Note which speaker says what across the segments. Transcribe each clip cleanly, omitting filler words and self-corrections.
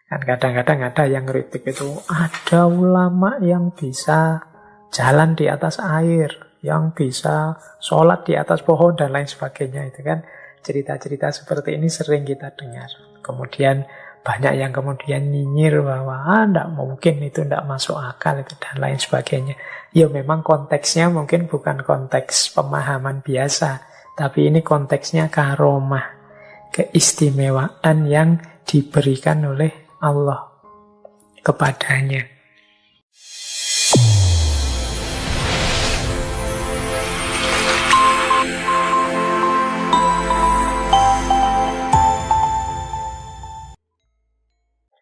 Speaker 1: Kan kadang-kadang ada yang kritik itu, ada ulama yang bisa jalan di atas air, yang bisa sholat di atas pohon dan lain sebagainya. Itu kan cerita-cerita seperti ini sering kita dengar. Kemudian banyak yang kemudian nyinyir bahwa tidak mungkin, itu tidak masuk akal itu dan lain sebagainya. Ya memang konteksnya mungkin bukan konteks pemahaman biasa, tapi ini konteksnya karomah, keistimewaan yang diberikan oleh Allah kepadanya.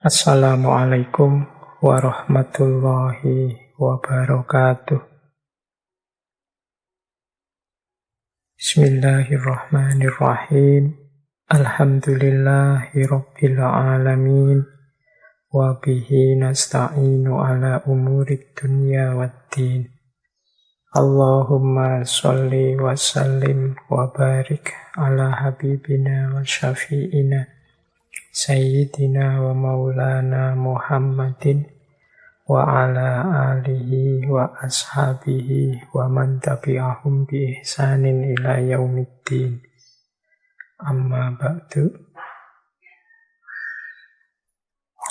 Speaker 1: Assalamualaikum warahmatullahi wabarakatuh. Bismillahirrahmanirrahim. Alhamdulillahi rabbil alamin. Wa bihi nasta'inu ala umurid dunya waddin. Allahumma sholli wa sallim wa barik ala habibina wa syafi'ina Sayyidina wa maulana Muhammadin wa ala alihi wa ashabihi wa man tabi'ahum bi ihsanin ila yaumiddin. Amma ba'du.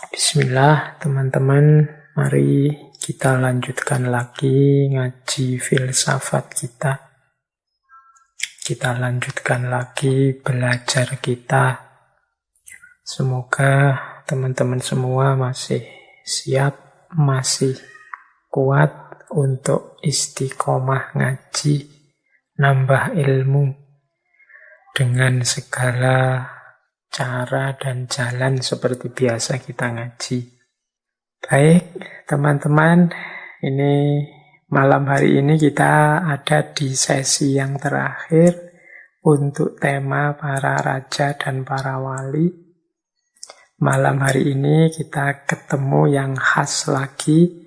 Speaker 1: Bismillah teman-teman, mari kita lanjutkan lagi ngaji filsafat kita. Kita lanjutkan lagi belajar kita. Semoga teman-teman semua masih siap, masih kuat untuk istiqomah ngaji, nambah ilmu dengan segala cara dan jalan seperti biasa kita ngaji. Baik, teman-teman, ini malam hari ini kita ada di sesi yang terakhir untuk tema para raja dan para wali. Malam hari ini kita ketemu yang khas lagi.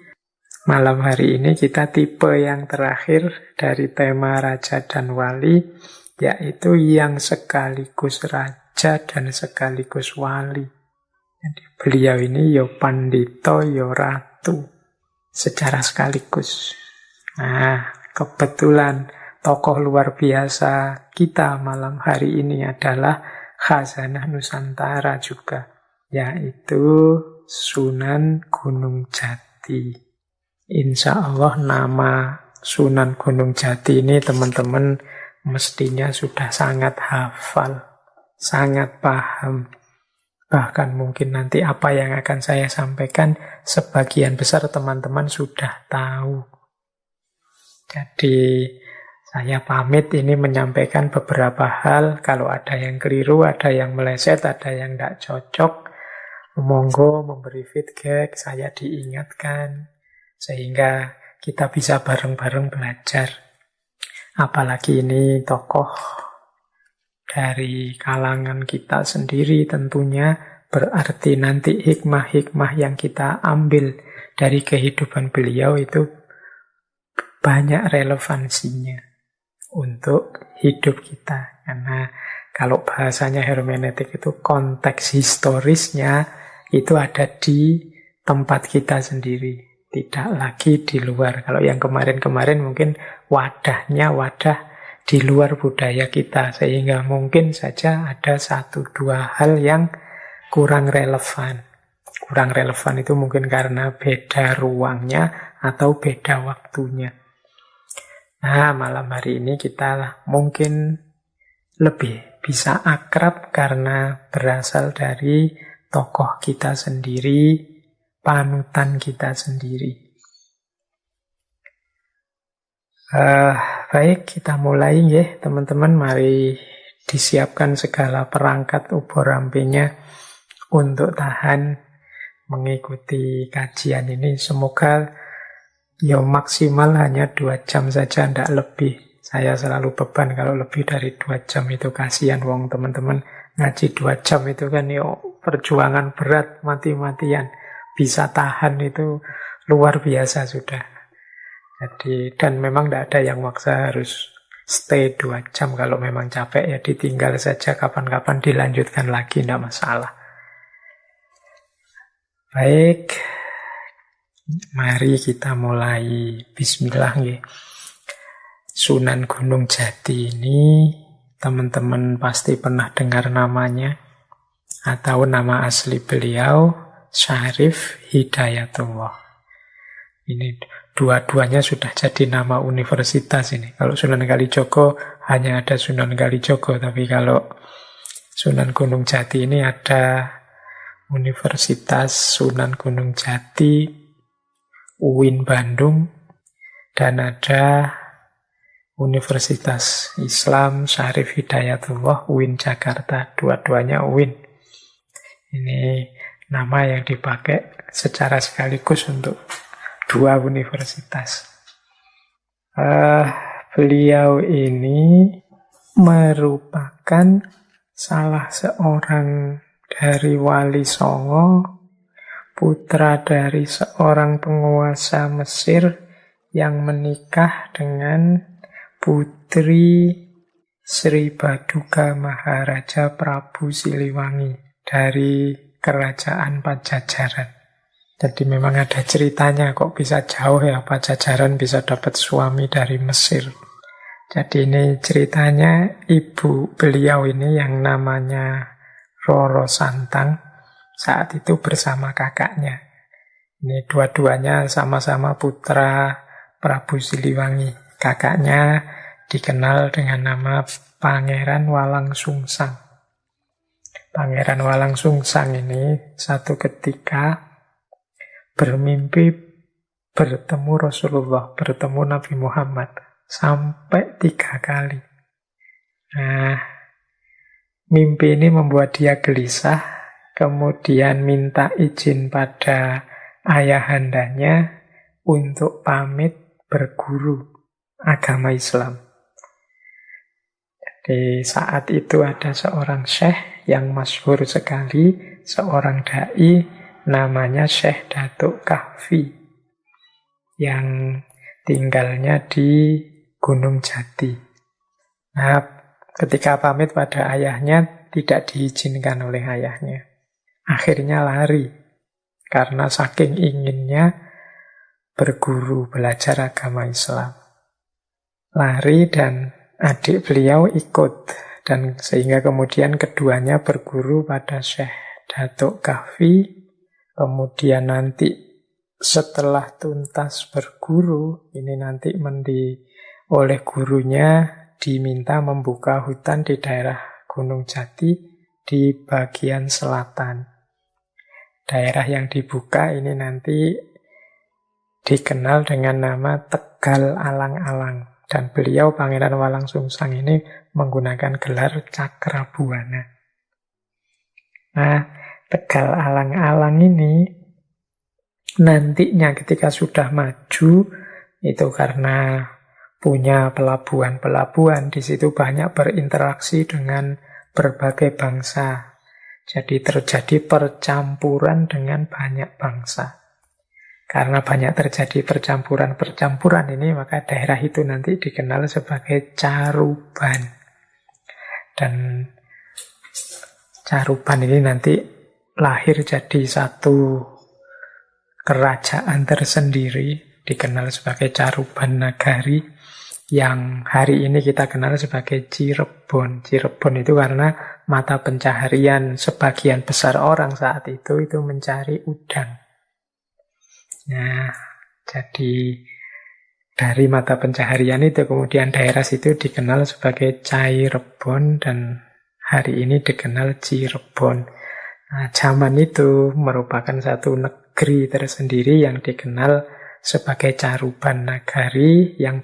Speaker 1: Malam hari ini kita tipe yang terakhir dari tema raja dan wali, yaitu yang sekaligus raja dan sekaligus wali. Jadi beliau ini yo pandito, yo ratu secara sekaligus. Nah, kebetulan tokoh luar biasa kita malam hari ini adalah Khazanah Nusantara juga, yaitu Sunan Gunung Jati. Insya Allah nama Sunan Gunung Jati ini teman-teman mestinya sudah sangat hafal, sangat paham. Bahkan mungkin nanti apa yang akan saya sampaikan sebagian besar teman-teman sudah tahu. Jadi saya pamit ini menyampaikan beberapa hal. Kalau ada yang keliru, ada yang meleset, ada yang tidak cocok, monggo memberi feedback, saya diingatkan, sehingga kita bisa bareng-bareng belajar. Apalagi ini tokoh dari kalangan kita sendiri tentunya, berarti nanti hikmah-hikmah yang kita ambil dari kehidupan beliau itu banyak relevansinya untuk hidup kita. Karena kalau bahasanya hermeneutik itu konteks historisnya itu ada di tempat kita sendiri, tidak lagi di luar. Kalau yang kemarin-kemarin mungkin wadahnya wadah di luar budaya kita, sehingga mungkin saja ada satu dua hal yang kurang relevan. Kurang relevan itu mungkin karena beda ruangnya atau beda waktunya. Nah, malam hari ini kita mungkin lebih bisa akrab karena berasal dari tokoh kita sendiri, panutan kita sendiri. Baik, kita mulai ya teman-teman. Mari disiapkan segala perangkat ubur-ampinya untuk tahan mengikuti kajian ini. Semoga ya maksimal hanya 2 jam saja, tidak lebih. Saya selalu beban kalau lebih dari 2 jam itu kasihan wong teman-teman. Ngaji 2 jam itu kan perjuangan berat, mati-matian. Bisa tahan itu luar biasa sudah. Jadi, dan memang tidak ada yang maksa harus stay 2 jam. Kalau memang capek ya ditinggal saja, kapan-kapan dilanjutkan lagi, tidak masalah. Baik, mari kita mulai. Bismillah nggih. Sunan Gunung Jati ini teman-teman pasti pernah dengar namanya, atau nama asli beliau Syarif Hidayatullah. Ini dua-duanya sudah jadi nama universitas ini. Kalau Sunan Kalijogo hanya ada Sunan Kalijogo, tapi kalau Sunan Gunung Jati ini ada Universitas Sunan Gunung Jati, UIN Bandung, dan ada Universitas Islam Syarif Hidayatullah, UIN Jakarta. Dua-duanya UIN. Ini nama yang dipakai secara sekaligus untuk dua universitas. Beliau ini merupakan salah seorang dari Wali Songo, putra dari seorang penguasa Mesir yang menikah dengan putri Sri Baduga Maharaja Prabu Siliwangi dari Kerajaan Pajajaran. Jadi memang ada ceritanya kok bisa jauh ya Pajajaran bisa dapat suami dari Mesir. Jadi ini ceritanya ibu beliau ini yang namanya Roro Santang saat itu bersama kakaknya. Ini dua-duanya sama-sama putra Prabu Siliwangi. Kakaknya dikenal dengan nama Pangeran Walang Sungsang. Pangeran Walang Sungsang ini satu ketika bermimpi bertemu Rasulullah, bertemu Nabi Muhammad sampai 3 kali. Nah, mimpi ini membuat dia gelisah, kemudian minta izin pada ayahandanya untuk pamit berguru agama Islam. Jadi saat itu ada seorang syekh yang masyhur sekali, seorang dai namanya Syekh Datuk Kahfi yang tinggalnya di Gunung Jati. Nah, ketika pamit pada ayahnya, tidak diizinkan oleh ayahnya. Akhirnya lari, karena saking inginnya berguru, belajar agama Islam. Lari dan adik beliau ikut, dan sehingga kemudian keduanya berguru pada Syekh Datuk Kahfi. Kemudian nanti setelah tuntas berguru, ini nanti oleh gurunya diminta membuka hutan di daerah Gunung Jati di bagian selatan. Daerah yang dibuka ini nanti dikenal dengan nama Tegal Alang-alang. Dan beliau, Pangeran Walang Sungsang ini menggunakan gelar Cakrabuana. Nah, Tegal Alang-alang ini nantinya ketika sudah maju, itu karena punya pelabuhan-pelabuhan, di situ banyak berinteraksi dengan berbagai bangsa. Jadi terjadi percampuran dengan banyak bangsa. Karena banyak terjadi percampuran-percampuran ini, maka daerah itu nanti dikenal sebagai Caruban. Dan Caruban ini nanti lahir jadi satu kerajaan tersendiri, dikenal sebagai Caruban Nagari, yang hari ini kita kenal sebagai Cirebon. Cirebon itu karena mata pencaharian sebagian besar orang saat itu mencari udang. Nah, jadi dari mata pencaharian itu kemudian daerah situ dikenal sebagai Cairebon dan hari ini dikenal Cirebon. Nah, zaman itu merupakan satu negeri tersendiri yang dikenal sebagai Caruban Nagari yang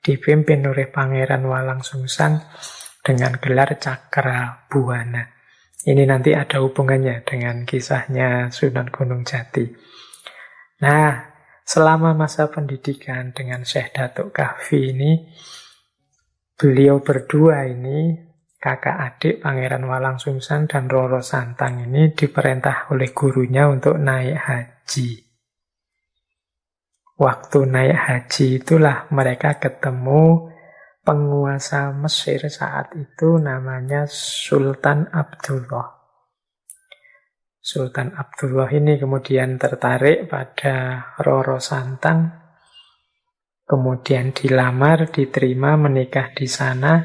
Speaker 1: dipimpin oleh Pangeran Walang Sungsang dengan gelar Cakrabuana. Ini nanti ada hubungannya dengan kisahnya Sunan Gunung Jati. Nah, selama masa pendidikan dengan Syekh Datuk Kahfi ini, beliau berdua ini, kakak adik Pangeran Walang Sungsang dan Roro Santang ini diperintah oleh gurunya untuk naik haji. Waktu naik haji itulah mereka ketemu penguasa Mesir saat itu namanya Sultan Abdullah. Sultan Abdullah ini kemudian tertarik pada Roro Santang, kemudian dilamar, diterima, menikah di sana.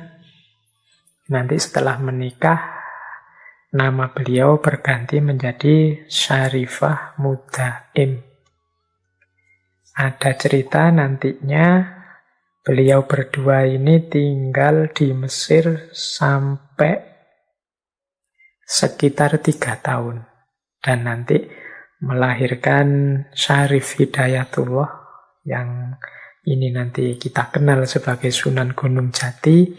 Speaker 1: Nanti setelah menikah, nama beliau berganti menjadi Syarifah Mutaim. Ada cerita nantinya beliau berdua ini tinggal di Mesir sampai sekitar 3 tahun. Dan nanti melahirkan Syarif Hidayatullah yang ini nanti kita kenal sebagai Sunan Gunung Jati.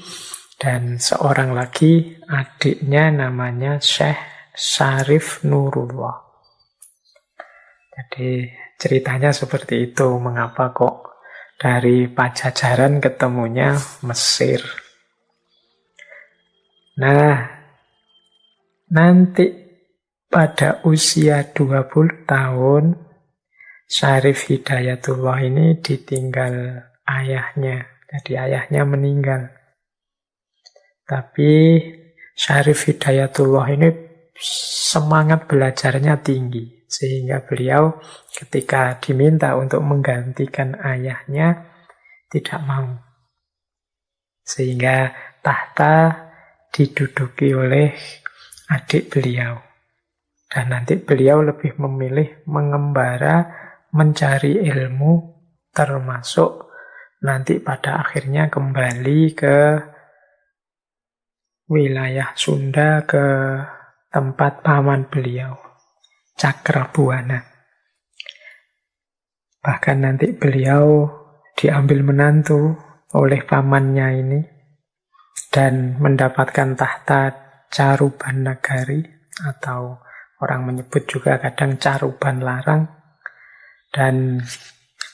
Speaker 1: Dan seorang lagi adiknya namanya Syekh Syarif Nurullah. Jadi ceritanya seperti itu. Mengapa kok dari Pajajaran ketemunya Mesir. Nah, nanti pada usia 20 tahun, Syarif Hidayatullah ini ditinggal ayahnya. Jadi ayahnya meninggal. Tapi Syarif Hidayatullah ini semangat belajarnya tinggi. Sehingga beliau ketika diminta untuk menggantikan ayahnya, tidak mau. Sehingga tahta diduduki oleh adik beliau. Dan nanti beliau lebih memilih mengembara, mencari ilmu, termasuk nanti pada akhirnya kembali ke wilayah Sunda, ke tempat paman beliau, Cakrabuana. Bahkan nanti beliau diambil menantu oleh pamannya ini dan mendapatkan tahta Caruban Nagari, atau orang menyebut juga kadang Caruban Larang. Dan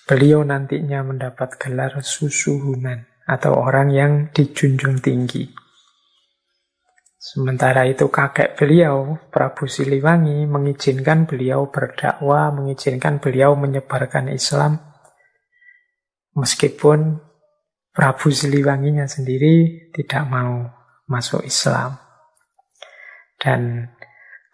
Speaker 1: beliau nantinya mendapat gelar Susuhunan, atau orang yang dijunjung tinggi. Sementara itu kakek beliau, Prabu Siliwangi, mengizinkan beliau berdakwah, mengizinkan beliau menyebarkan Islam. Meskipun Prabu Siliwanginya sendiri tidak mau masuk Islam. Dan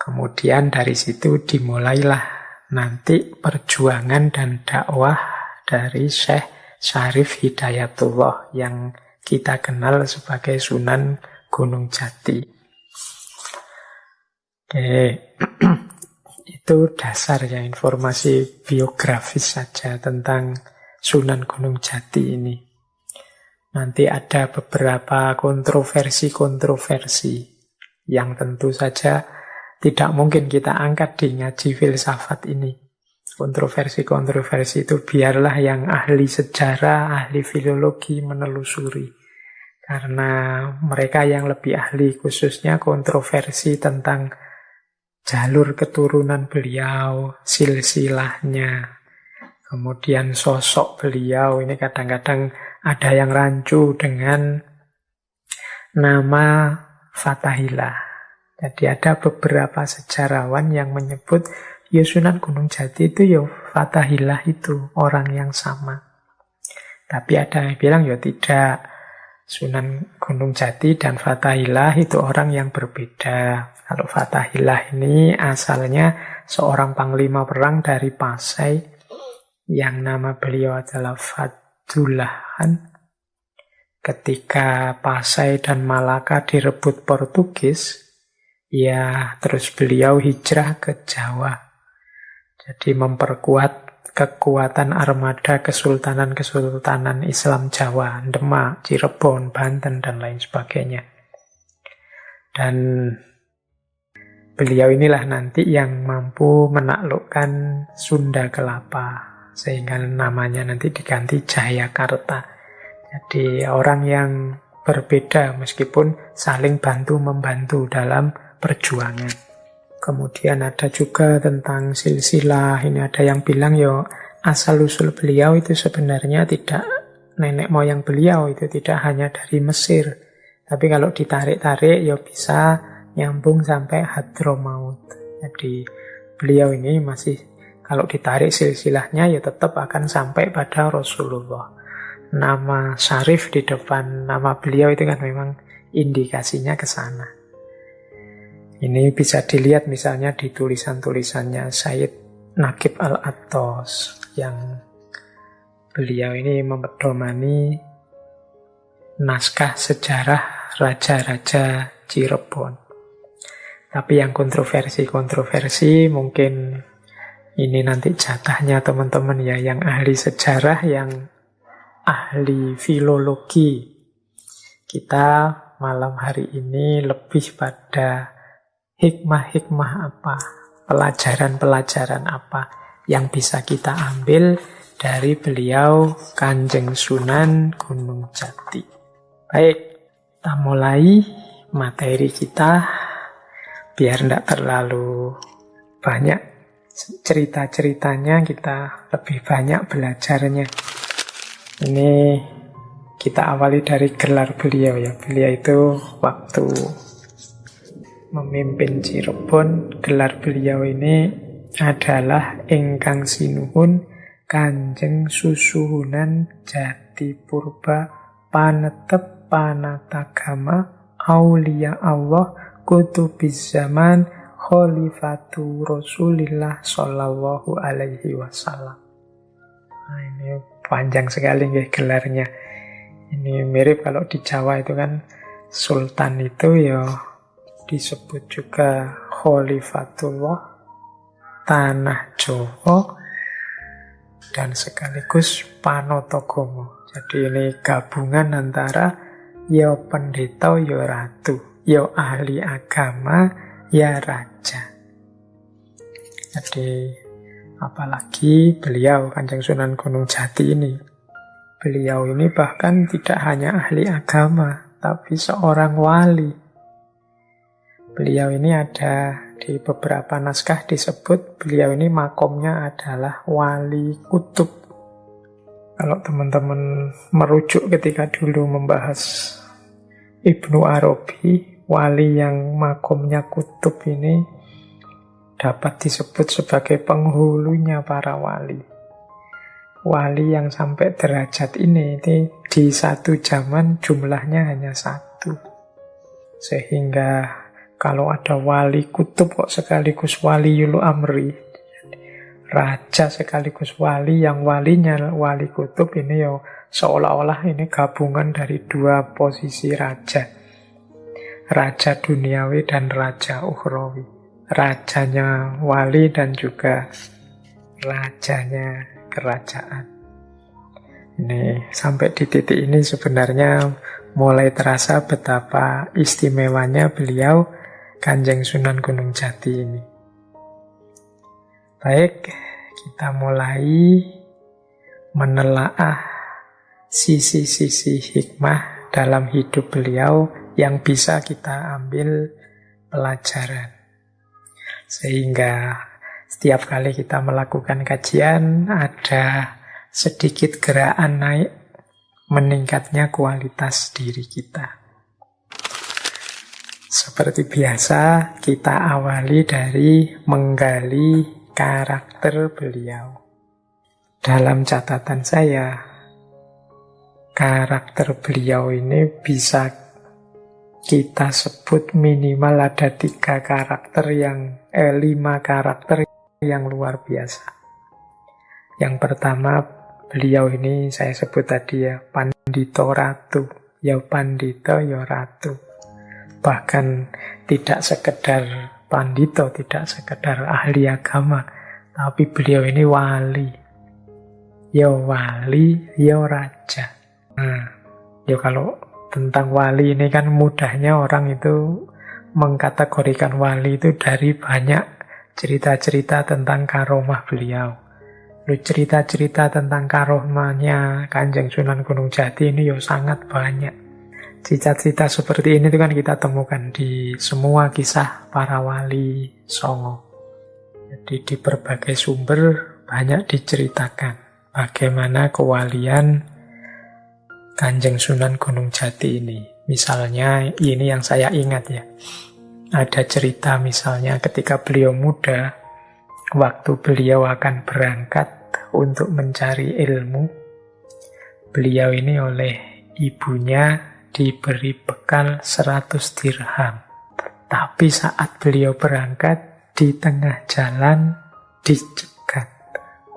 Speaker 1: kemudian dari situ dimulailah nanti perjuangan dan dakwah dari Syekh Syarif Hidayatullah yang kita kenal sebagai Sunan Gunung Jati. Oke, itu dasar ya, informasi biografis saja tentang Sunan Gunung Jati ini. Nanti ada beberapa kontroversi-kontroversi yang tentu saja tidak mungkin kita angkat di ngaji filsafat ini. Kontroversi-kontroversi itu biarlah yang ahli sejarah, ahli filologi menelusuri. Karena mereka yang lebih ahli, khususnya kontroversi tentang jalur keturunan beliau, silsilahnya, kemudian sosok beliau. Ini kadang-kadang ada yang rancu dengan nama Fathahillah. Jadi ada beberapa sejarawan yang menyebut ya Sunan Gunung Jati itu ya Fathahillah itu orang yang sama. Tapi ada yang bilang ya tidak, Sunan Gunung Jati dan Fathahillah itu orang yang berbeda. Kalau Fathahillah ini asalnya seorang panglima perang dari Pasai yang nama beliau adalah Fadulahan. Ketika Pasai dan Malaka direbut Portugis, ya terus beliau hijrah ke Jawa. Jadi memperkuat kekuatan armada kesultanan-kesultanan Islam Jawa, Demak, Cirebon, Banten, dan lain sebagainya. Dan beliau inilah nanti yang mampu menaklukkan Sunda Kelapa, sehingga namanya nanti diganti Jayakarta. Jadi orang yang berbeda meskipun saling bantu-membantu dalam perjuangan. Kemudian ada juga tentang silsilah. Ini ada yang bilang ya asal-usul beliau itu sebenarnya tidak nenek moyang beliau itu tidak hanya dari Mesir. Tapi kalau ditarik-tarik ya bisa nyambung sampai Hadramaut. Jadi beliau ini masih kalau ditarik silsilahnya ya tetap akan sampai pada Rasulullah. Nama Syarif di depan nama beliau itu kan memang indikasinya ke sana. Ini bisa dilihat misalnya di tulisan-tulisannya Sayyid Naqib Al-Attas, yang beliau ini memedomani naskah sejarah raja-raja Cirebon. Tapi yang kontroversi mungkin ini nanti jatahnya teman-teman ya, yang ahli sejarah, yang ahli filologi. Kita malam hari ini lebih pada hikmah-hikmah apa, pelajaran-pelajaran apa yang bisa kita ambil dari beliau Kanjeng Sunan Gunung Jati. Baik, kita mulai materi kita biar tidak terlalu banyak cerita-ceritanya, kita lebih banyak belajarnya. Ini kita awali dari gelar beliau ya. Beliau itu waktu memimpin Cirebon, gelar beliau ini adalah Ingkang Sinuhun Kanjeng Susuhunan Jati Purba Panetep Panatagama Aulia Allah Kutubiz Zaman Khalifatu Rasulillah Sallallahu Alaihi Wasallam. Nah, ini panjang sekali nih gelarnya. Ini mirip kalau di Jawa itu kan Sultan itu ya disebut juga Khalifatullah Tanah Jawa dan sekaligus Panatagomo. Jadi ini gabungan antara ya pendeta, ya ratu, ya ahli agama, ya raja. Jadi apalagi beliau Kanjeng Sunan Gunung Jati ini. Beliau ini bahkan tidak hanya ahli agama, tapi seorang wali. Beliau ini ada di beberapa naskah disebut beliau ini makomnya adalah wali kutub. Kalau teman-teman merujuk ketika dulu membahas Ibnu Arabi, wali yang makomnya kutub ini dapat disebut sebagai penghulunya para wali. Wali yang sampai derajat ini di satu zaman jumlahnya hanya satu. Sehingga kalau ada wali kutub kok sekaligus waliul amri, raja sekaligus wali, yang walinya wali kutub, ini ya seolah-olah ini gabungan dari dua posisi raja. Raja duniawi dan raja ukhrawi. Rajanya wali dan juga rajanya kerajaan. Ini sampai di titik ini sebenarnya mulai terasa betapa istimewanya beliau Kanjeng Sunan Gunung Jati ini. Baik, kita mulai menelaah sisi-sisi hikmah dalam hidup beliau yang bisa kita ambil pelajaran. Sehingga setiap kali kita melakukan kajian ada sedikit gerakan naik, meningkatnya kualitas diri kita. Seperti biasa, kita awali dari menggali karakter beliau. Dalam catatan saya, karakter beliau ini bisa kita sebut minimal ada 5 karakter yang luar biasa. Yang pertama, beliau ini saya sebut tadi ya, pandito ratu. Ya pandito, ya ratu. Bahkan tidak sekedar pandito, tidak sekedar ahli agama, tapi beliau ini wali. Ya wali, ya raja. Nah, ya kalau tentang wali ini kan mudahnya orang itu mengkategorikan wali itu dari banyak cerita-cerita tentang karomah beliau. Cerita-cerita tentang karomahnya Kanjeng Sunan Gunung Jati ini ya sangat banyak. Cerita-cerita seperti ini itu kan kita temukan di semua kisah para wali songo. Jadi di berbagai sumber banyak diceritakan bagaimana kewalian Kanjeng Sunan Gunung Jati ini. Misalnya ini yang saya ingat ya. Ada cerita misalnya ketika beliau muda, waktu beliau akan berangkat untuk mencari ilmu, beliau ini oleh ibunya diberi bekal 100 dirham. Tapi saat beliau berangkat, di tengah jalan dicegat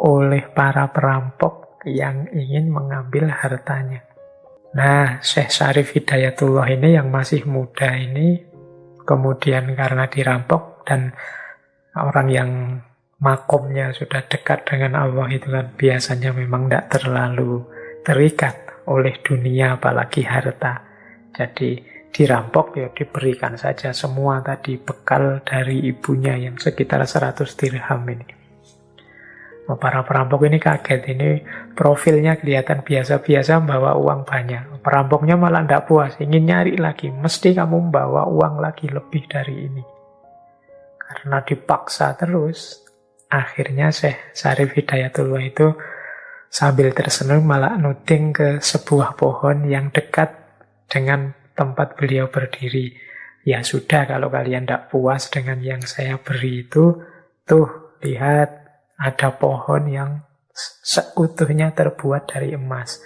Speaker 1: oleh para perampok yang ingin mengambil hartanya. Nah, Syekh Syarif Hidayatullah ini yang masih muda ini, kemudian karena dirampok dan orang yang makomnya sudah dekat dengan Allah itu kan biasanya memang tidak terlalu terikat oleh dunia apalagi harta. Jadi dirampok ya diberikan saja semua tadi bekal dari ibunya yang sekitar 100 dirham ini. Para perampok ini kaget, ini profilnya kelihatan biasa-biasa membawa uang banyak. Perampoknya malah tidak puas, ingin nyari lagi. Mesti kamu membawa uang lagi lebih dari ini. Karena dipaksa terus, akhirnya Syekh Syarif Hidayatullah itu sambil tersenyum malah nuding ke sebuah pohon yang dekat dengan tempat beliau berdiri. Ya sudah, kalau kalian tidak puas dengan yang saya beri itu, tuh lihat, ada pohon yang seutuhnya terbuat dari emas.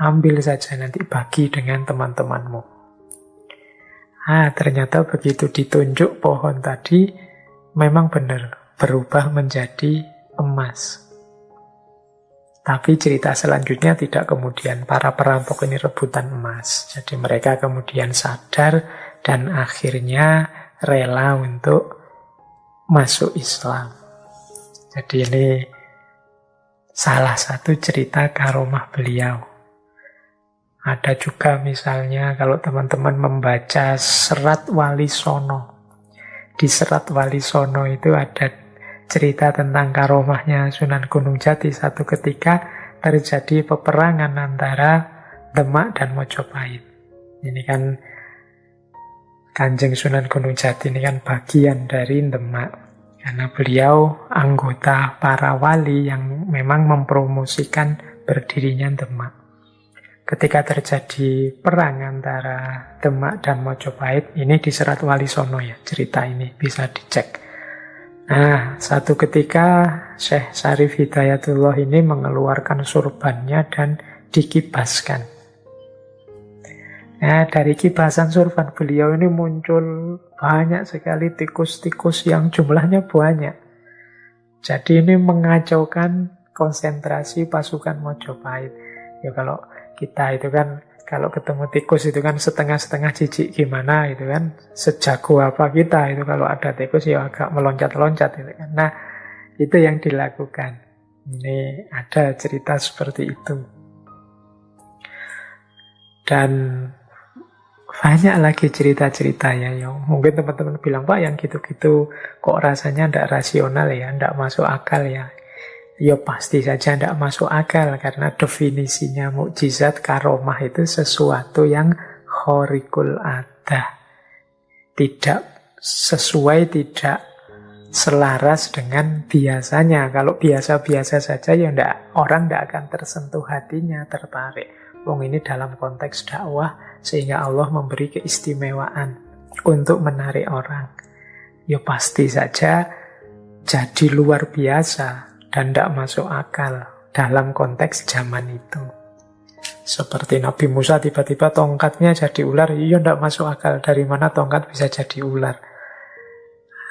Speaker 1: Ambil saja nanti bagi dengan teman-temanmu. Ternyata begitu ditunjuk pohon tadi, memang benar berubah menjadi emas. Tapi cerita selanjutnya tidak kemudian para perampok ini rebutan emas. Jadi mereka kemudian sadar dan akhirnya rela untuk masuk Islam. Jadi ini salah satu cerita karomah beliau. Ada juga misalnya kalau teman-teman membaca Serat Wali Sono. Di Serat Wali Sono itu ada cerita tentang karomahnya Sunan Gunung Jati. Satu ketika terjadi peperangan antara Demak dan Mojopahit. Ini kan Kanjeng Sunan Gunung Jati ini kan bagian dari Demak. Karena beliau anggota para wali yang memang mempromosikan berdirinya Demak. Ketika terjadi perang antara Demak dan Mojopahit, ini di Serat Wali Sono ya, cerita ini bisa dicek. Nah, satu ketika Syekh Syarif Hidayatullah ini mengeluarkan surbannya dan dikibaskan. Nah, dari kibasan surban beliau ini muncul banyak sekali tikus-tikus yang jumlahnya banyak. Jadi ini mengacaukan konsentrasi pasukan Mojopahit. Ya kalau kita itu kan, kalau ketemu tikus itu kan setengah-setengah jijik gimana itu kan. Sejago apa kita itu kalau ada tikus ya agak meloncat-loncat itu kan. Nah, itu yang dilakukan. Ini ada cerita seperti itu. Dan banyak lagi cerita-cerita ya. Mungkin teman-teman bilang, Pak yang gitu-gitu kok rasanya tidak rasional ya, tidak masuk akal ya. Ya pasti saja tidak masuk akal karena definisinya mukjizat karomah itu sesuatu yang khariqul adah. Tidak sesuai, tidak selaras dengan biasanya. Kalau biasa-biasa saja ya orang tidak akan tersentuh hatinya, tertarik. Wong ini dalam konteks dakwah sehingga Allah memberi keistimewaan untuk menarik orang. Ya pasti saja jadi luar biasa dan tidak masuk akal dalam konteks zaman itu. Seperti Nabi Musa tiba-tiba tongkatnya jadi ular, ya tidak masuk akal. Dari mana tongkat bisa jadi ular?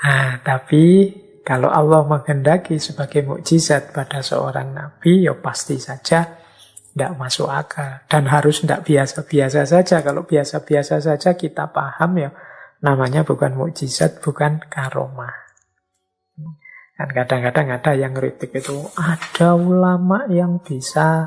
Speaker 1: Nah, tapi kalau Allah menghendaki sebagai mukjizat pada seorang nabi, ya pasti saja tidak masuk akal. Dan harus tidak biasa-biasa saja. Kalau biasa-biasa saja kita paham ya, namanya bukan mukjizat, bukan karomah. Dan kadang-kadang ada yang kritik itu, ada ulama yang bisa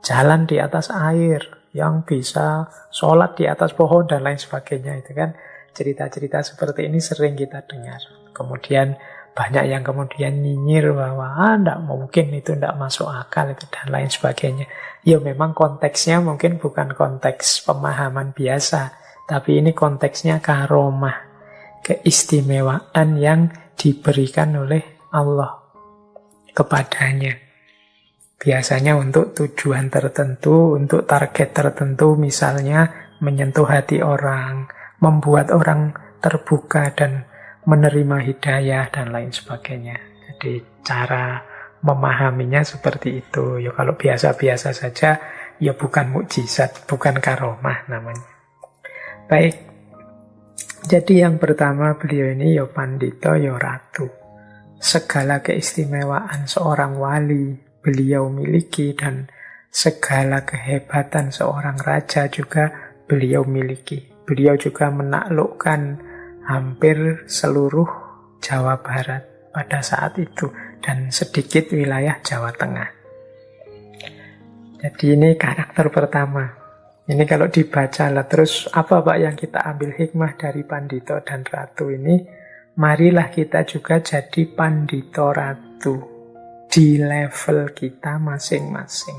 Speaker 1: jalan di atas air, yang bisa sholat di atas pohon dan lain sebagainya. Itu kan cerita-cerita seperti ini sering kita dengar. Kemudian banyak yang kemudian nyinyir bahwa tidak mungkin, itu tidak masuk akal itu dan lain sebagainya. Ya memang konteksnya mungkin bukan konteks pemahaman biasa, tapi ini konteksnya karomah, keistimewaan yang diberikan oleh Allah kepadanya. Biasanya untuk tujuan tertentu, untuk target tertentu, misalnya menyentuh hati orang, membuat orang terbuka dan menerima hidayah dan lain sebagainya. Jadi cara memahaminya seperti itu. Ya kalau biasa-biasa saja, ya bukan mukjizat, bukan karomah namanya. Baik, Jadi yang pertama beliau ini ya pandita, ya ratu. Segala keistimewaan seorang wali beliau miliki dan segala kehebatan seorang raja juga beliau miliki. Beliau juga menaklukkan hampir seluruh Jawa Barat pada saat itu dan sedikit wilayah Jawa Tengah. Jadi ini karakter pertama. Ini kalau dibaca lah terus apa Pak yang kita ambil hikmah dari pandita dan ratu ini? Marilah kita juga jadi pandita ratu di level kita masing-masing.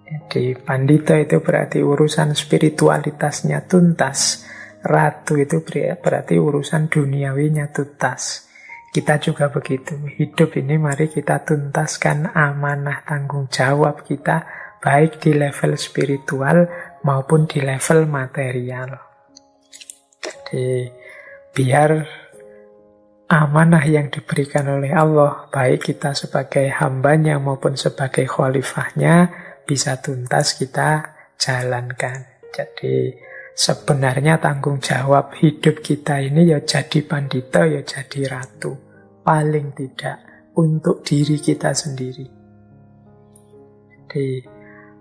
Speaker 1: Jadi pandita itu berarti urusan spiritualitasnya tuntas. Ratu itu berarti urusan duniawinya tuntas. Kita juga begitu. Hidup ini mari kita tuntaskan amanah tanggung jawab kita baik di level spiritual maupun di level material. Jadi biar amanah yang diberikan oleh Allah, baik kita sebagai hambanya maupun sebagai khalifahnya, bisa tuntas kita jalankan. Jadi sebenarnya tanggung jawab hidup kita ini ya jadi pandita, ya jadi ratu. Paling tidak untuk diri kita sendiri. Jadi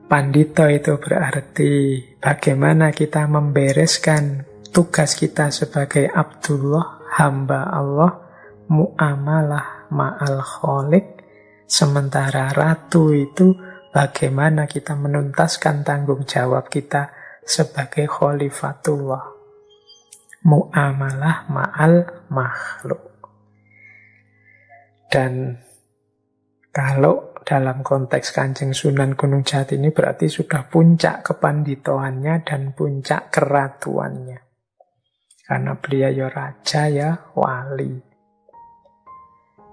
Speaker 1: pandita itu berarti bagaimana kita membereskan tugas kita sebagai Abdullah, hamba Allah, muamalah ma'al khaliq. Sementara ratu itu bagaimana kita menuntaskan tanggung jawab kita sebagai khalifatullah, muamalah ma'al makhluk. Dan kalau dalam konteks Kanjeng Sunan Gunung Jati ini berarti sudah puncak kepanditoannya dan puncak keratuannya. Karena beliau ya raja, ya wali.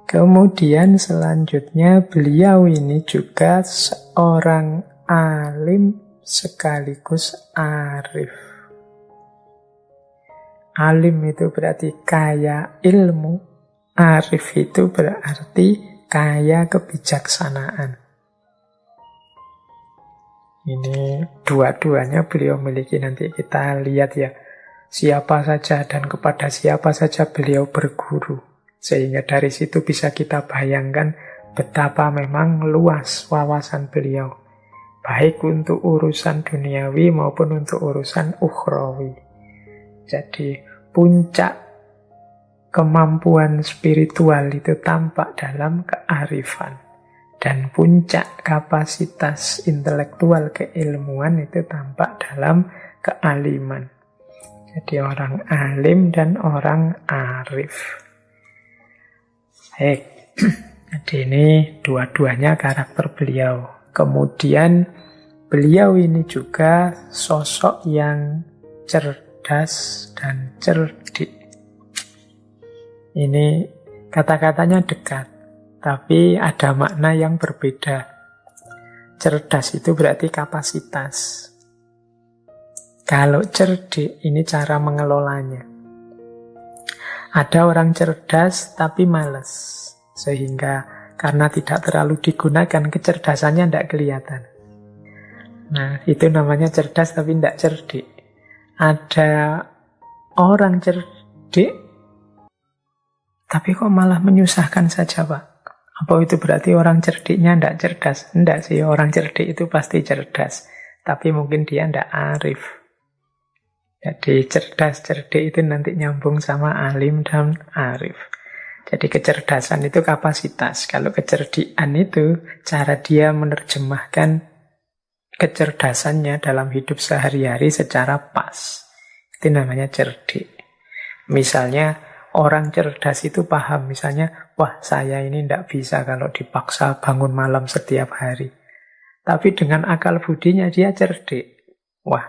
Speaker 1: Kemudian selanjutnya beliau ini juga seorang alim sekaligus arif. Alim itu berarti kaya ilmu, arif itu berarti kaya kebijaksanaan. Ini dua-duanya beliau miliki. Nanti kita lihat ya, siapa saja dan kepada siapa saja beliau berguru. Sehingga dari situ bisa kita bayangkan betapa memang luas wawasan beliau. Baik untuk urusan duniawi maupun untuk urusan ukhrawi. Jadi puncak kemampuan spiritual itu tampak dalam kearifan. Dan puncak kapasitas intelektual keilmuan itu tampak dalam kealiman. Jadi orang alim dan orang arif. Baik, jadi ini dua-duanya karakter beliau. Kemudian beliau ini juga sosok yang cerdas dan cerdik. Ini kata-katanya dekat, tapi ada makna yang berbeda. Cerdas itu berarti kapasitas. Kalau cerdik, ini cara mengelolanya. Ada orang cerdas tapi malas, sehingga karena tidak terlalu digunakan, kecerdasannya tidak kelihatan. Nah, itu namanya cerdas tapi tidak cerdik. Ada orang cerdik tapi kok malah menyusahkan saja, Pak? Apa itu berarti orang cerdiknya tidak cerdas? Tidak sih, orang cerdik itu pasti cerdas. Tapi mungkin dia tidak arif. Jadi cerdas, cerdik itu nanti nyambung sama alim dan arif. Jadi kecerdasan itu kapasitas. Kalau kecerdikan itu cara dia menerjemahkan kecerdasannya dalam hidup sehari-hari secara pas. Itu namanya cerdik. Misalnya orang cerdas itu paham, misalnya, wah saya ini tidak bisa kalau dipaksa bangun malam setiap hari. Tapi dengan akal budinya dia cerdik. Wah,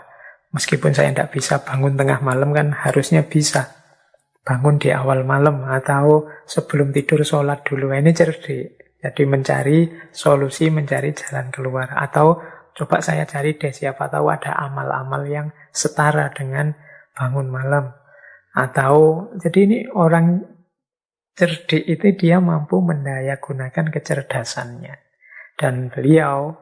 Speaker 1: meskipun saya tidak bisa bangun tengah malam kan harusnya bisa. Bangun di awal malam atau sebelum tidur sholat dulu. Ini cerdik. Jadi mencari solusi, mencari jalan keluar. Atau coba saya cari deh, siapa tahu ada amal-amal yang setara dengan bangun malam. Atau, jadi ini orang cerdik itu dia mampu mendayagunakan kecerdasannya. Dan beliau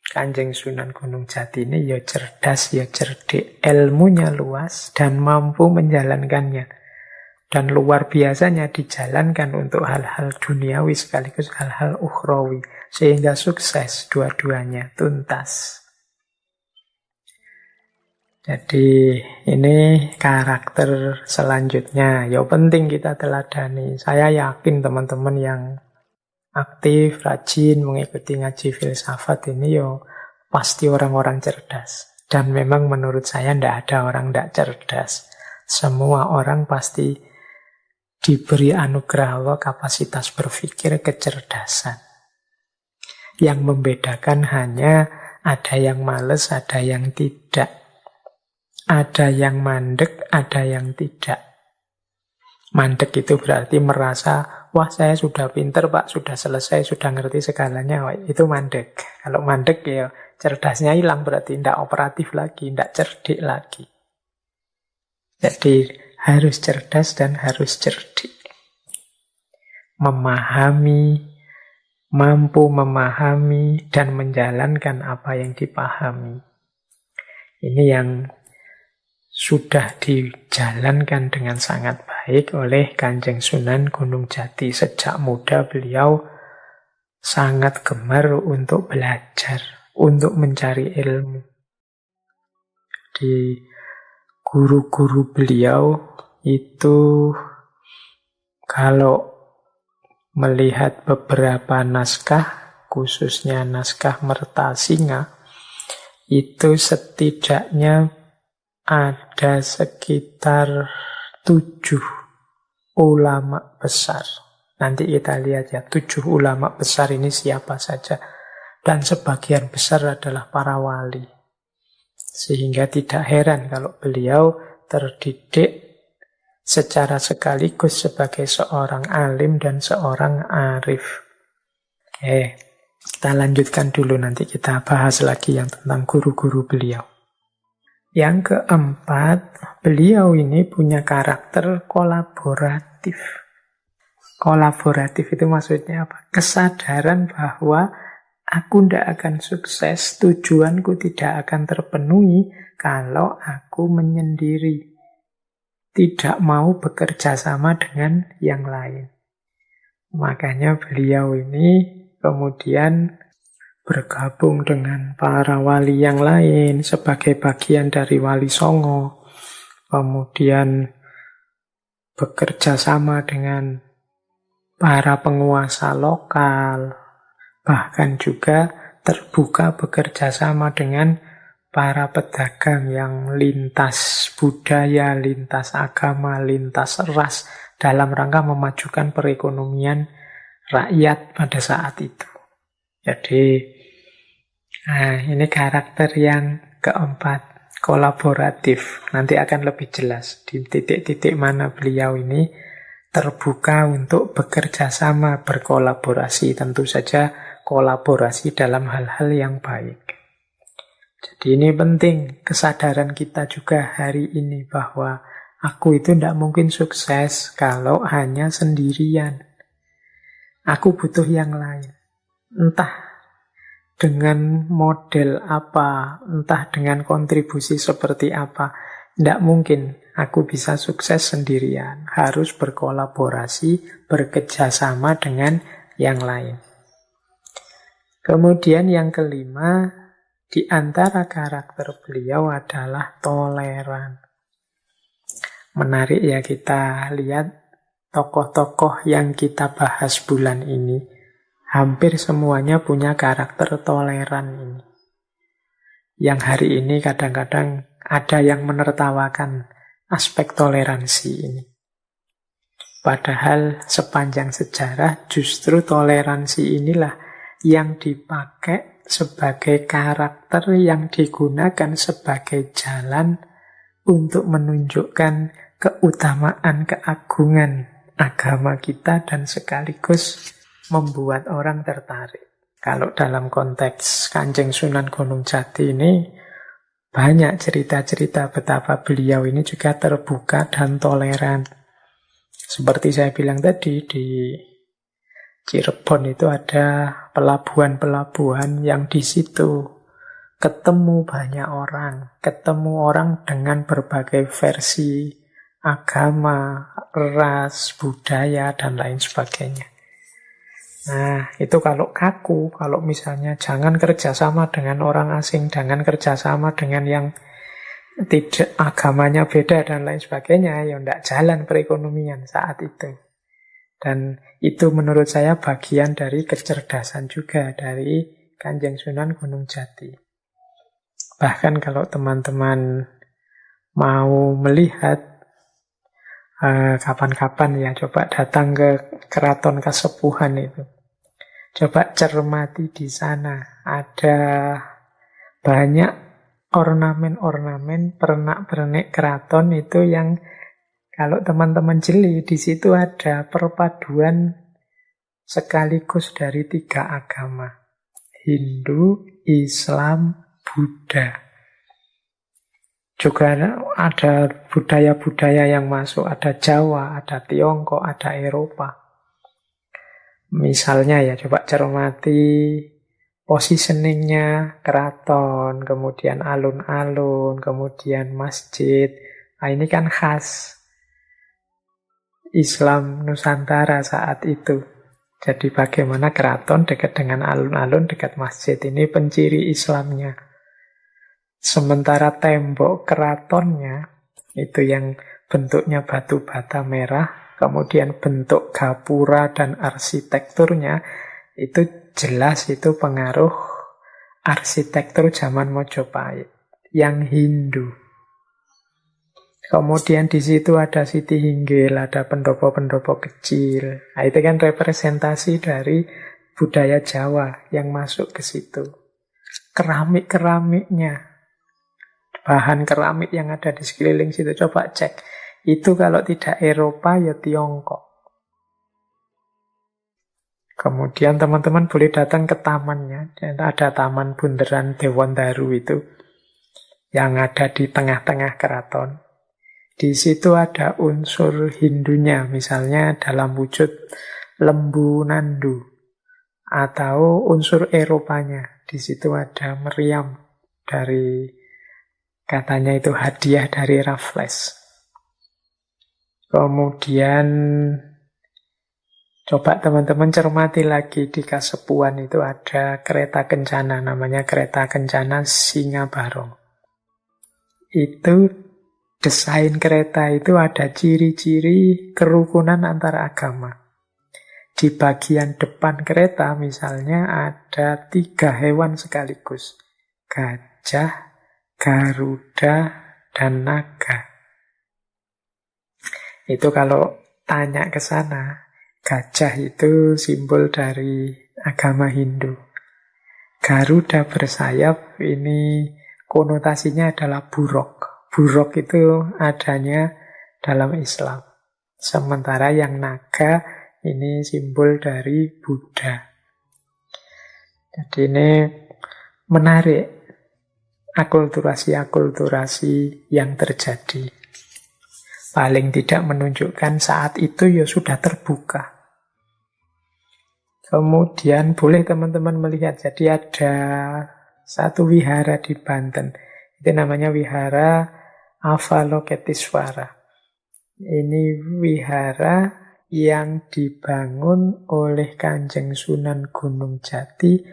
Speaker 1: Kanjeng Sunan Gunung Jati ini ya cerdas, ya cerdik, ilmunya luas dan mampu menjalankannya. Dan luar biasanya dijalankan untuk hal-hal duniawi sekaligus hal-hal ukhrawi. Sehingga sukses dua-duanya, tuntas. Jadi ini karakter selanjutnya. Ya penting kita teladani. Saya yakin teman-teman yang aktif, rajin, mengikuti ngaji filsafat ini ya pasti orang-orang cerdas. Dan memang menurut saya tidak ada orang tidak cerdas. Semua orang pasti diberi anugerah Allah kapasitas berpikir, kecerdasan. Yang membedakan hanya ada yang males, ada yang tidak. Ada yang mandek, ada yang tidak. Mandek itu berarti merasa, wah saya sudah pinter Pak, sudah selesai, sudah ngerti segalanya. Wah, itu mandek. Kalau mandek ya cerdasnya hilang, berarti tidak operatif lagi, tidak cerdik lagi. Jadi harus cerdas dan harus cerdik. Memahami, mampu memahami dan menjalankan apa yang dipahami. Ini yang sudah dijalankan dengan sangat baik oleh Kanjeng Sunan Gunung Jati. Sejak muda beliau sangat gemar untuk belajar, untuk mencari ilmu. Di guru-guru beliau itu kalau melihat beberapa naskah, khususnya naskah Mertasinga, itu setidaknya ada sekitar 7 ulama besar. Nanti kita lihat ya, 7 ulama besar ini siapa saja. Dan sebagian besar adalah para wali. Sehingga tidak heran kalau beliau terdidik secara sekaligus sebagai seorang alim dan seorang arif. Oke, kita lanjutkan dulu, nanti kita bahas lagi yang tentang guru-guru beliau. Yang keempat, beliau ini punya karakter kolaboratif. Kolaboratif itu maksudnya apa? Kesadaran bahwa aku tidak akan sukses, tujuanku tidak akan terpenuhi kalau aku menyendiri. Tidak mau bekerja sama dengan yang lain. Makanya beliau ini kemudian bergabung dengan para wali yang lain sebagai bagian dari Wali Songo. Kemudian bekerja sama dengan para penguasa lokal. Bahkan juga terbuka bekerja sama dengan para pedagang yang lintas budaya, lintas agama, lintas ras dalam rangka memajukan perekonomian rakyat pada saat itu. Jadi ini karakter yang keempat, kolaboratif. Nanti akan lebih jelas di titik-titik mana beliau ini terbuka untuk bekerja sama, berkolaborasi. Tentu saja kolaborasi dalam hal-hal yang baik. Jadi ini penting, kesadaran kita juga hari ini bahwa aku itu tidak mungkin sukses kalau hanya sendirian. Aku butuh yang lain. Entah dengan model apa, entah dengan kontribusi seperti apa. Tidak mungkin aku bisa sukses sendirian. Harus berkolaborasi, bekerjasama dengan yang lain. Kemudian yang kelima, di antara karakter beliau adalah toleran. Menarik ya, kita lihat tokoh-tokoh yang kita bahas bulan ini. Hampir semuanya punya karakter toleran ini. Yang hari ini kadang-kadang ada yang menertawakan aspek toleransi ini. Padahal sepanjang sejarah justru toleransi inilah yang dipakai sebagai karakter yang digunakan sebagai jalan untuk menunjukkan keutamaan, keagungan agama kita dan sekaligus membuat orang tertarik. Kalau dalam konteks Kanjeng Sunan Gunung Jati ini banyak cerita-cerita betapa beliau ini juga terbuka dan toleran. Seperti saya bilang tadi, di Cirebon itu ada pelabuhan-pelabuhan yang di situ ketemu banyak orang, ketemu orang dengan berbagai versi agama, ras, budaya, dan lain sebagainya. Nah, itu kalau kaku, kalau misalnya jangan kerjasama dengan orang asing, jangan kerjasama dengan yang tidak agamanya beda dan lain sebagainya, ya tidak jalan perekonomian saat itu. Dan itu menurut saya bagian dari kecerdasan juga dari Kanjeng Sunan Gunung Jati. Bahkan kalau teman-teman mau melihat kapan-kapan ya coba datang ke Keraton Kasepuhan itu. Coba cermati di sana. Ada banyak ornamen-ornamen pernak-pernik keraton itu yang kalau teman-teman jeli di situ ada perpaduan sekaligus dari 3 agama. Hindu, Islam, Buddha. Juga ada budaya-budaya yang masuk, ada Jawa, ada Tiongkok, ada Eropa. Misalnya ya, coba cermati positioningnya keraton, kemudian alun-alun, kemudian masjid. Nah, ini kan khas Islam Nusantara saat itu. Jadi bagaimana keraton dekat dengan alun-alun, dekat masjid. Ini penciri Islamnya. Sementara tembok keratonnya, itu yang bentuknya batu bata merah, kemudian bentuk gapura dan arsitekturnya, itu jelas itu pengaruh arsitektur zaman Mojopahit yang Hindu. Kemudian di situ ada Siti Hinggil, ada pendopo-pendopo kecil. Nah, itu kan representasi dari budaya Jawa yang masuk ke situ. Keramik-keramiknya, bahan keramik yang ada di sekeliling situ, coba cek. Itu kalau tidak Eropa, ya Tiongkok. Kemudian teman-teman boleh datang ke tamannya. Ada Taman Bundaran Dewan Daru itu, yang ada di tengah-tengah keraton. Di situ ada unsur Hindunya, misalnya dalam wujud lembu nandu. Atau unsur Eropanya. Di situ ada meriam dari, katanya itu hadiah dari Raffles. Kemudian coba teman-teman cermati lagi di Kasepuhan itu ada kereta kencana, namanya kereta kencana Singa Barong. Itu desain kereta itu ada ciri-ciri kerukunan antara agama. Di bagian depan kereta misalnya ada 3 hewan sekaligus. Gajah, Garuda, dan naga. Itu kalau tanya ke sana, gajah itu simbol dari agama Hindu. Garuda bersayap ini konotasinya adalah buruk. Buruk itu adanya dalam Islam. Sementara yang naga ini simbol dari Buddha. Jadi ini menarik akulturasi-akulturasi yang terjadi. Paling tidak menunjukkan saat itu ya sudah terbuka. Kemudian boleh teman-teman melihat, jadi ada satu wihara di Banten. Itu namanya Wihara Avalokitesvara. Ini wihara yang dibangun oleh Kanjeng Sunan Gunung Jati.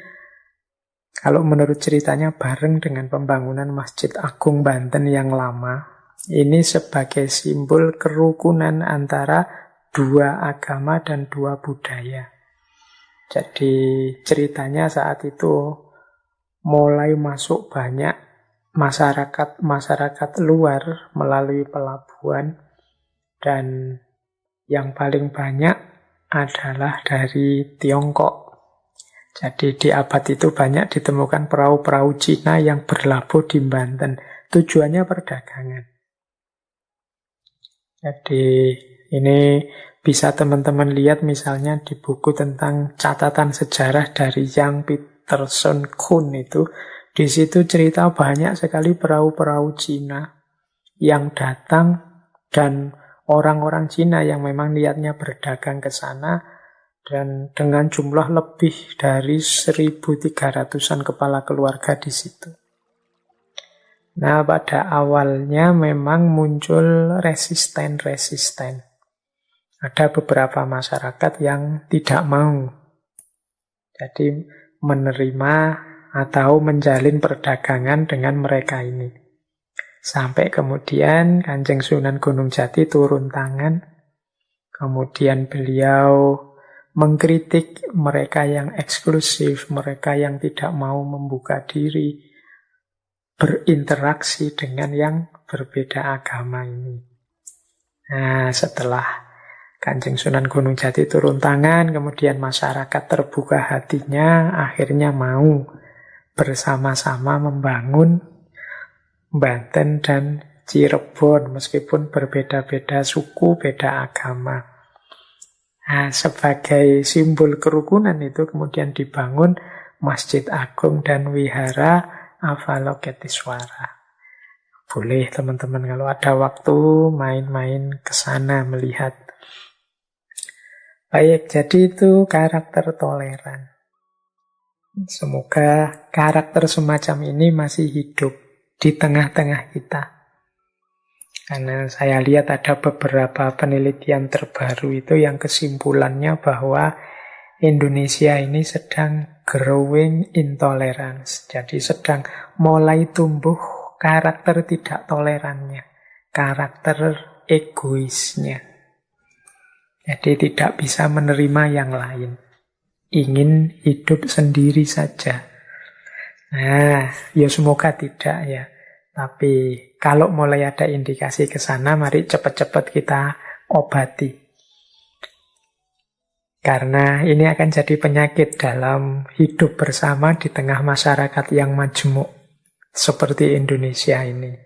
Speaker 1: Kalau menurut ceritanya bareng dengan pembangunan Masjid Agung Banten yang lama. Ini sebagai simbol kerukunan antara 2 agama dan 2 budaya. Jadi ceritanya saat itu mulai masuk banyak masyarakat luar melalui pelabuhan, dan yang paling banyak adalah dari Tiongkok. Jadi di abad itu banyak ditemukan perahu-perahu Cina yang berlabuh di Banten. Tujuannya perdagangan. Jadi ini bisa teman-teman lihat misalnya di buku tentang catatan sejarah dari Yang Peterson Kuhn itu. Di situ cerita banyak sekali perahu-perahu Cina yang datang, dan orang-orang Cina yang memang niatnya berdagang ke sana, dan dengan jumlah lebih dari 1.300-an kepala keluarga di situ. Nah, pada awalnya memang muncul resisten-resisten. Ada beberapa masyarakat yang tidak mau. Jadi menerima atau menjalin perdagangan dengan mereka ini. Sampai kemudian Kanjeng Sunan Gunung Jati turun tangan. Kemudian beliau mengkritik mereka yang eksklusif, mereka yang tidak mau membuka diri, berinteraksi dengan yang berbeda agama ini. Nah, setelah Kanjeng Sunan Gunung Jati turun tangan, kemudian masyarakat terbuka hatinya, akhirnya mau bersama-sama membangun Banten dan Cirebon, meskipun berbeda-beda suku, beda agama. Nah, sebagai simbol kerukunan itu kemudian dibangun Masjid Agung dan Wihara Avalokiteswara. Boleh teman-teman kalau ada waktu main-main ke sana melihat. Baik, jadi itu karakter toleran. Semoga karakter semacam ini masih hidup di tengah-tengah kita. Karena saya lihat ada beberapa penelitian terbaru itu yang kesimpulannya bahwa Indonesia ini sedang growing intolerance. Jadi sedang mulai tumbuh karakter tidak tolerannya, karakter egoisnya. Jadi tidak bisa menerima yang lain. Ingin hidup sendiri saja. Nah, ya semoga tidak ya. Tapi kalau mulai ada indikasi ke sana, mari cepat-cepat kita obati. Karena ini akan jadi penyakit dalam hidup bersama di tengah masyarakat yang majemuk seperti Indonesia ini.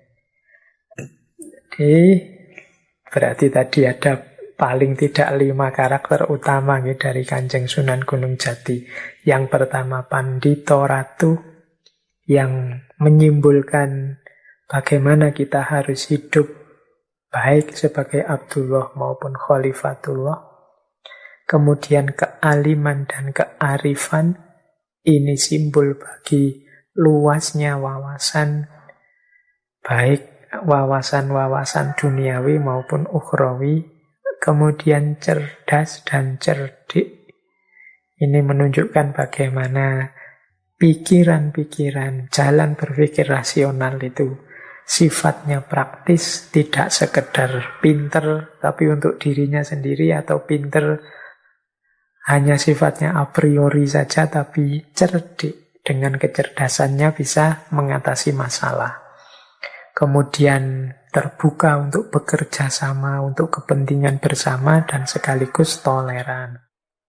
Speaker 1: Jadi berarti tadi ada paling tidak 5 karakter utama dari Kanjeng Sunan Gunung Jati. Yang pertama Pandito Ratu, yang menyimbolkan bagaimana kita harus hidup baik sebagai Abdullah maupun Khalifatullah. Kemudian kealiman dan kearifan, ini simbol bagi luasnya wawasan, baik wawasan-wawasan duniawi maupun ukhrawi. Kemudian cerdas dan cerdik, ini menunjukkan bagaimana pikiran-pikiran, jalan berpikir rasional itu sifatnya praktis, tidak sekedar pinter tapi untuk dirinya sendiri, atau pinter hanya sifatnya a priori saja, tapi cerdik. Dengan kecerdasannya bisa mengatasi masalah. Kemudian terbuka untuk bekerja sama, untuk kepentingan bersama, dan sekaligus toleran.